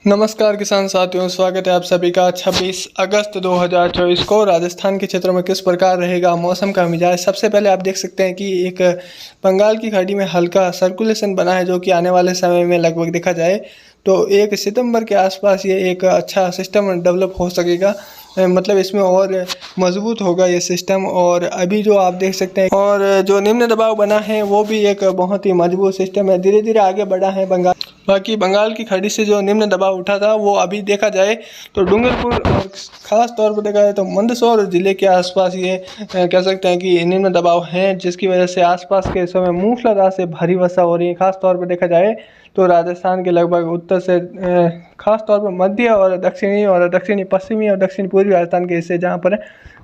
नमस्कार किसान साथियों, स्वागत है आप सभी का। 26 अगस्त 2024 को राजस्थान के क्षेत्रों में किस प्रकार रहेगा मौसम का मिजाज। सबसे पहले आप देख सकते हैं कि एक बंगाल की खाड़ी में हल्का सर्कुलेशन बना है, जो कि आने वाले समय में लगभग देखा जाए तो 1 सितंबर के आसपास ये एक अच्छा सिस्टम डेवलप हो सकेगा। मतलब इसमें और मजबूत होगा ये सिस्टम। और अभी जो आप देख सकते हैं, और जो निम्न दबाव बना है वो भी एक बहुत ही मजबूत सिस्टम है, धीरे धीरे आगे बढ़ा है बंगाल। बाकी बंगाल की खाड़ी से जो निम्न दबाव उठा था वो अभी देखा जाए तो डूंगरपुर और खास तौर पर देखा जाए तो मंदसौर जिले के आसपास ये कह सकते हैं कि निम्न दबाव हैं, जिसकी वजह से आसपास के हिस्सों में मूसलाधार से भारी वर्षा हो रही है। खास तौर पर देखा जाए तो राजस्थान के लगभग उत्तर से खास तौर पर मध्य और दक्षिणी पश्चिमी और दक्षिणी पूर्वी राजस्थान के हिस्से, जहाँ पर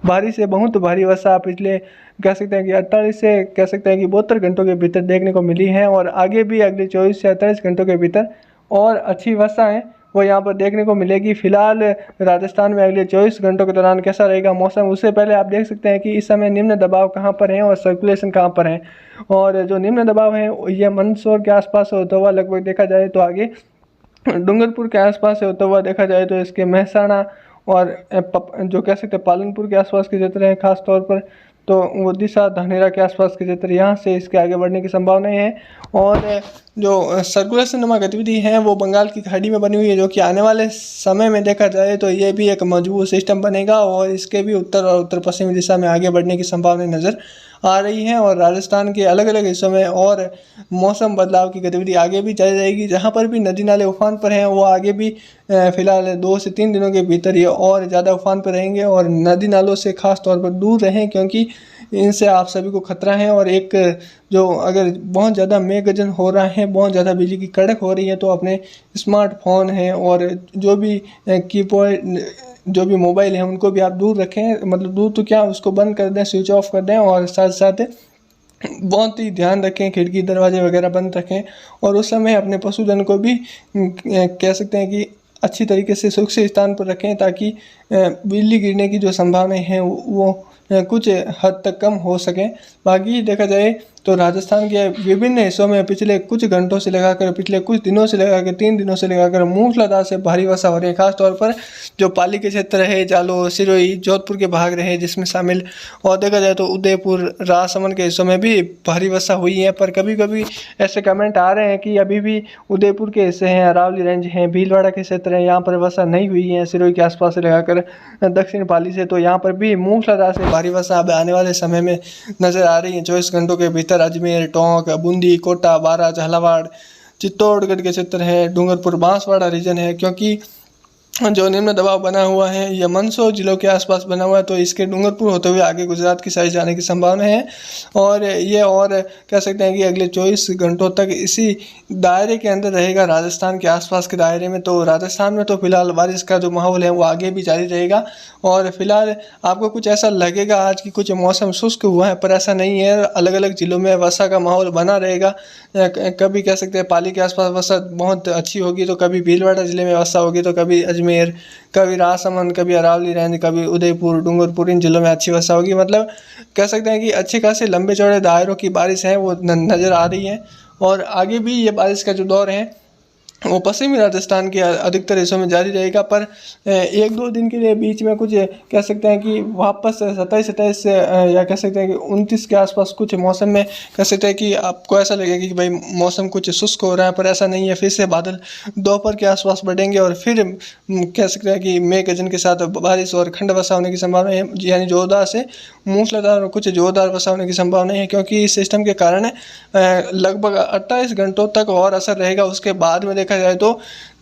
भारी से बहुत भारी वर्षा पिछले कह सकते हैं कि 48 से कह सकते हैं कि 72 घंटों के भीतर देखने को मिली है। और आगे भी अगले 24 से 48 घंटों के भीतर और अच्छी वर्षा है वो यहाँ पर देखने को मिलेगी। फिलहाल राजस्थान में अगले 24 घंटों के दौरान कैसा रहेगा मौसम, उससे पहले आप देख सकते हैं कि इस समय निम्न दबाव कहाँ पर है और सर्कुलेशन कहाँ पर है। और जो निम्न दबाव है यह मंदसौर के आसपास होता हुआ लगभग देखा जाए तो आगे डूंगरपुर के आसपास से होता हुआ देखा जाए तो इसके महसाणा और जो कह सकते हैं पालनपुर के आसपास के क्षेत्र हैं, खास तौर पर तो वो दिशा धानेरा के आसपास के क्षेत्र, यहाँ से इसके आगे बढ़ने की संभावनाएं हैं। और जो सर्कुलेशन नुमा गतिविधि है वो बंगाल की खाड़ी में बनी हुई है, जो कि आने वाले समय में देखा जाए तो ये भी एक मजबूत सिस्टम बनेगा और इसके भी उत्तर और उत्तर पश्चिमी दिशा में आगे बढ़ने की संभावनाएं नज़र आ रही हैं। और राजस्थान के अलग अलग हिस्सों में और मौसम बदलाव की गतिविधि आगे भी जारी रहेगी। जहाँ पर भी नदी नाले उफान पर हैं वो आगे भी फिलहाल 2 से 3 दिनों के भीतर ये और ज़्यादा उफान पर रहेंगे। और नदी नालों से खास तौर पर दूर रहें, क्योंकि इनसे आप सभी को खतरा है। और एक जो अगर बहुत ज़्यादा मेघ गर्जन हो रहा है, बहुत ज़्यादा बिजली की कड़क हो रही है, तो अपने स्मार्टफोन हैं और जो भी कीपैड जो भी मोबाइल है उनको भी आप दूर रखें। मतलब दूर तो क्या, उसको बंद कर दें, स्विच ऑफ कर दें। और साथ साथ बहुत ही ध्यान रखें, खिड़की दरवाजे वगैरह बंद रखें। और उस समय अपने पशुधन को भी कह सकते हैं कि अच्छी तरीके से सुरक्षित स्थान पर रखें, ताकि बिजली गिरने की जो संभावनाएं हैं वो कुछ हद तक कम हो सकें। बाकी देखा जाए तो राजस्थान के विभिन्न हिस्सों में पिछले कुछ घंटों से लगाकर, पिछले कुछ दिनों से लगाकर, 3 दिनों से लगाकर मूसलाधार से भारी वर्षा हो रही है। खासतौर पर जो पाली के क्षेत्र है, जालोर, सिरोही, जोधपुर के भाग रहे जिसमें शामिल, और देखा जाए तो उदयपुर, राजसमंद के हिस्सों में भी भारी वर्षा हुई है। पर कभी कभी ऐसे कमेंट आ रहे हैं कि अभी भी उदयपुर के हिस्से हैं, अरावली रेंज हैं, भीलवाड़ा के क्षेत्र हैं, यहाँ पर वर्षा नहीं हुई है। सिरोही के आसपास से लगाकर दक्षिण पाली से, तो यहाँ पर भी मूसलाधार से भारी वर्षा अब आने वाले समय में नजर आ रही है। 24 घंटों के भीतर अजमेर, टोंक, बूंदी, कोटा, बारा, झालावाड़, चित्तौड़गढ़ के क्षेत्र है, डूंगरपुर, बांसवाड़ा रीजन है। क्योंकि जो निम्न दबाव बना हुआ है यह मंदसौर जिलों के आसपास बना हुआ है, तो इसके डूंगरपुर होते हुए आगे गुजरात की साइड जाने की संभावना है। और ये और कह सकते हैं कि अगले 24 घंटों तक इसी दायरे के अंदर रहेगा, राजस्थान के आसपास के दायरे में। तो राजस्थान में तो फिलहाल बारिश का जो माहौल है वो आगे भी जारी रहेगा। और फिलहाल आपको कुछ ऐसा लगेगा आज कि कुछ मौसम शुष्क हुआ है, पर ऐसा नहीं है। अलग अलग जिलों में वर्षा का माहौल बना रहेगा। कभी कह सकते हैं पाली के आसपास वर्षा बहुत अच्छी होगी, तो कभी भीलवाड़ा जिले में वर्षा होगी, तो कभी अजमेर, कभी राजसमंद, कभी अरावली रेंज, कभी उदयपुर, डूंगरपुर, इन जिलों में अच्छी वर्षा होगी। मतलब कह सकते हैं कि अच्छे खासे लंबे चौड़े दायरों की बारिश है वो नज़र आ रही है। और आगे भी ये बारिश का जो दौर है वो पश्चिमी राजस्थान के अधिकतर हिस्सों में जारी रहेगा। पर 1-2 दिन के लिए बीच में कुछ कह सकते हैं कि वापस 27 या कह सकते हैं कि 29 के आसपास कुछ मौसम में कह सकते हैं कि आपको ऐसा लगेगा कि भाई मौसम कुछ शुष्क हो रहा है, पर ऐसा नहीं है। फिर से बादल दोपहर के आसपास बढ़ेंगे और फिर कह सकते हैं कि मेघ गर्जन के साथ बारिश और खंड वर्षा होने की संभावना है, यानी जोरदार से मूसलाधार और कुछ जोरदार वर्षा होने की संभावना है। क्योंकि इस सिस्टम के कारण लगभग 28 घंटों तक और असर रहेगा। उसके बाद में देखा जाए तो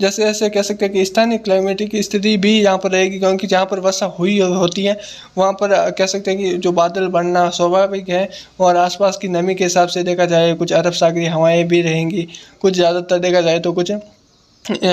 जैसे जैसे कह सकते हैं कि स्थानीय क्लाइमेटिक स्थिति भी यहाँ पर रहेगी, क्योंकि जहाँ पर वर्षा हुई होती है वहाँ पर कह सकते हैं कि जो बादल बनना स्वाभाविक है। और आसपास की नमी के हिसाब से देखा जाए कुछ अरब सागरी हवाएं भी रहेंगी, कुछ ज़्यादातर देखा जाए तो कुछ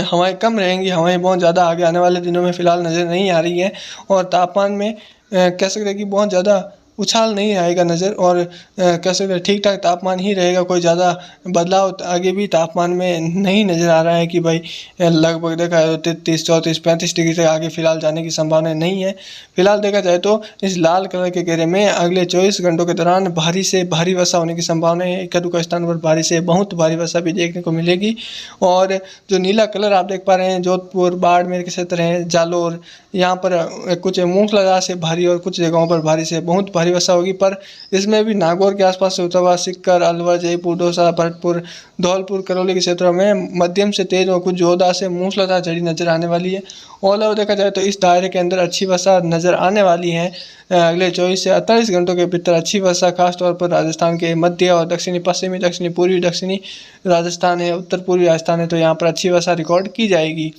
हवाएं कम रहेंगी। हवाएं बहुत ज़्यादा आगे आने वाले दिनों में फ़िलहाल नज़र नहीं आ रही हैं। और तापमान में कह सकते हैं कि बहुत ज़्यादा उछाल नहीं आएगा नज़र, और कह सकते हैं ठीक ठाक तापमान ही रहेगा। कोई ज़्यादा बदलाव आगे भी तापमान में नहीं नज़र आ रहा है कि भाई लगभग देखा जाए तो 33, 34, 35 डिग्री तक आगे फिलहाल जाने की संभावना नहीं है। फिलहाल देखा जाए तो इस लाल कलर के घेरे में अगले 24 घंटों के दौरान भारी से भारी वर्षा होने की संभावना है। एक आध स्थान पर भारी से बहुत भारी वर्षा भी देखने को मिलेगी। और जो नीला कलर आप देख पा रहे हैं, जोधपुर, बाड़मेर के क्षेत्र हैं, जालोर, यहाँ पर कुछ मूसलाधार से भारी और कुछ जगहों पर भारी से बहुत भारी वर्षा होगी। पर इसमें भी नागौर के आसपास से होता हुआ सीकर, अलवर, जयपुर, दौसा, भरतपुर, धौलपुर, करौली के क्षेत्रों में मध्यम से तेज और कुछ जोरदार से मूसलाधार झड़ी नजर आने वाली है। ऑल ओवर देखा जाए तो इस दायरे के अंदर अच्छी वर्षा नजर आने वाली है। अगले 24 से 48 घंटों के भीतर अच्छी वर्षा खासतौर पर राजस्थान के मध्य और दक्षिणी पश्चिमी, दक्षिणी पूर्वी, दक्षिणी राजस्थान है, उत्तर पूर्वी राजस्थान है, तो यहाँ पर अच्छी वर्षा रिकॉर्ड की जाएगी।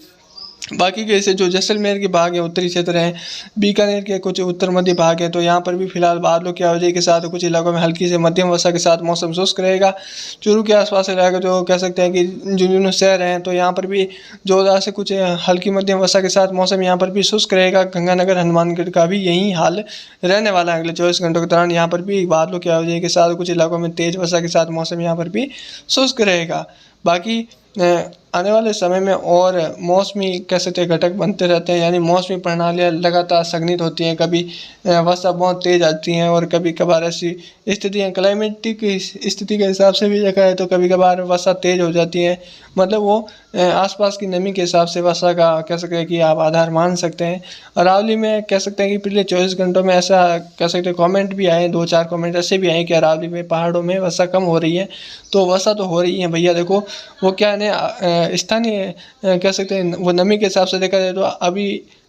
बाकी के ऐसे जो जैसलमेर के भाग है, उत्तरी क्षेत्र हैं, बीकानेर के कुछ उत्तर मध्य भाग है, तो यहाँ पर भी फिलहाल बादलों की आवाजाही के साथ कुछ इलाकों में हल्की से मध्यम वर्षा के साथ मौसम शुष्क रहेगा। चूरू के आसपास इलाके जो कह सकते हैं कि झुंझुनू शहर हैं, तो यहाँ पर भी जोरदार से कुछ हल्की मध्यम वर्षा के साथ मौसम यहाँ पर भी शुष्क रहेगा। गंगानगर, हनुमानगढ़ का भी यही हाल रहने वाला है। अगले 24 घंटों के दौरान यहाँ पर भी बादलों की आवाजाही के साथ कुछ इलाकों में तेज वर्षा के साथ मौसम यहाँ पर भी शुष्क रहेगा। बाकी आने वाले समय में और मौसमी कह सकते हैं घटक बनते रहते हैं, यानी मौसमी प्रणालियाँ लगातार संघनित होती हैं। कभी वर्षा बहुत तेज़ आती हैं और कभी कभार ऐसी स्थितियाँ क्लाइमेटिक स्थिति के हिसाब से भी देखा है तो कभी कभार वर्षा तेज़ हो जाती है। मतलब वो आसपास की नमी के हिसाब से वर्षा का कह सकते हैं कि आप आधार मान सकते हैं। अरावली में कह सकते हैं कि पिछले 24 घंटों में ऐसा कह सकते हैं कमेंट भी आए, 2-4 कमेंट ऐसे भी आए कि अरावली में पहाड़ों में वर्षा कम हो रही है। तो वर्षा तो हो रही है भैया, देखो वो क्या है स्थानीय कह सकते हैं वो नमी के हिसाब से देखा जाए तो अभी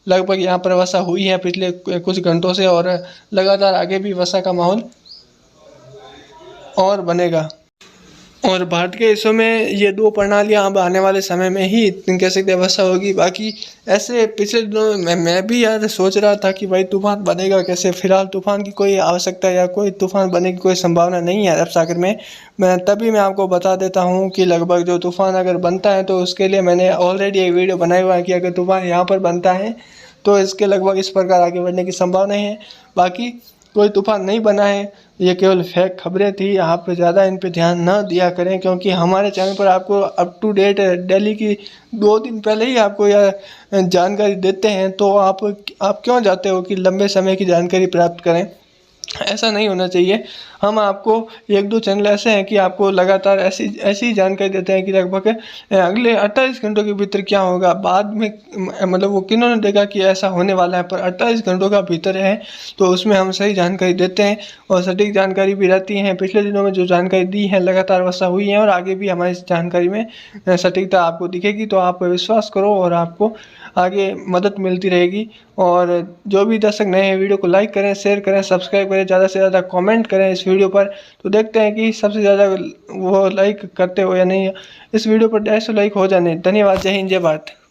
लगभग यहाँ पर वर्षा हुई है पिछले कुछ घंटों से, और लगातार आगे भी वर्षा का माहौल और बनेगा। और भारत के हिस्सों में ये 2 प्रणालियाँ अब आने वाले समय में ही कह सकते हैं वर्षा होगी। बाकी ऐसे पिछले दिनों में मैं भी यार सोच रहा था कि भाई तूफान बनेगा कैसे। फिलहाल तूफान की कोई आवश्यकता या कोई तूफान बनने की कोई संभावना नहीं है अरब सागर में। तभी मैं आपको बता देता हूँ कि लगभग जो तूफान अगर बनता है तो उसके लिए मैंने ऑलरेडी एक वीडियो बनाया हुआ है कि अगर तूफान यहाँ पर बनता है तो इसके लगभग इस प्रकार आगे बढ़ने की संभावना है। बाकी कोई तूफान नहीं बना है, ये केवल फेक खबरें थी। आप ज़्यादा इन पे ध्यान न दिया करें, क्योंकि हमारे चैनल पर आपको अप टू डेट दिल्ली की 2 दिन पहले ही आपको यह जानकारी देते हैं। तो आप क्यों चाहते हो कि लंबे समय की जानकारी प्राप्त करें? ऐसा नहीं होना चाहिए। हम आपको 1-2 चैनल ऐसे हैं कि आपको लगातार ऐसी जानकारी देते हैं कि लगभग अगले 28 घंटों के भीतर क्या होगा। बाद में मतलब वो किन्होंने देखा कि ऐसा होने वाला है, पर 28 घंटों का भीतर है तो उसमें हम सही जानकारी देते हैं और सटीक जानकारी भी रहती है। पिछले दिनों में जो जानकारी दी है लगातार वर्षा हुई है और आगे भी हमारी इस जानकारी में सटीकता आपको दिखेगी। तो आप विश्वास करो और आपको आगे मदद मिलती रहेगी। और जो भी दर्शक नए हैं, वीडियो को लाइक करें, शेयर करें, सब्सक्राइब करें, ज़्यादा से ज़्यादा कमेंट करें इस वीडियो पर। तो देखते हैं कि सबसे ज़्यादा वो लाइक करते हो या नहीं। इस वीडियो पर 150 लाइक हो जाने। धन्यवाद। जय हिंद, जय भारत।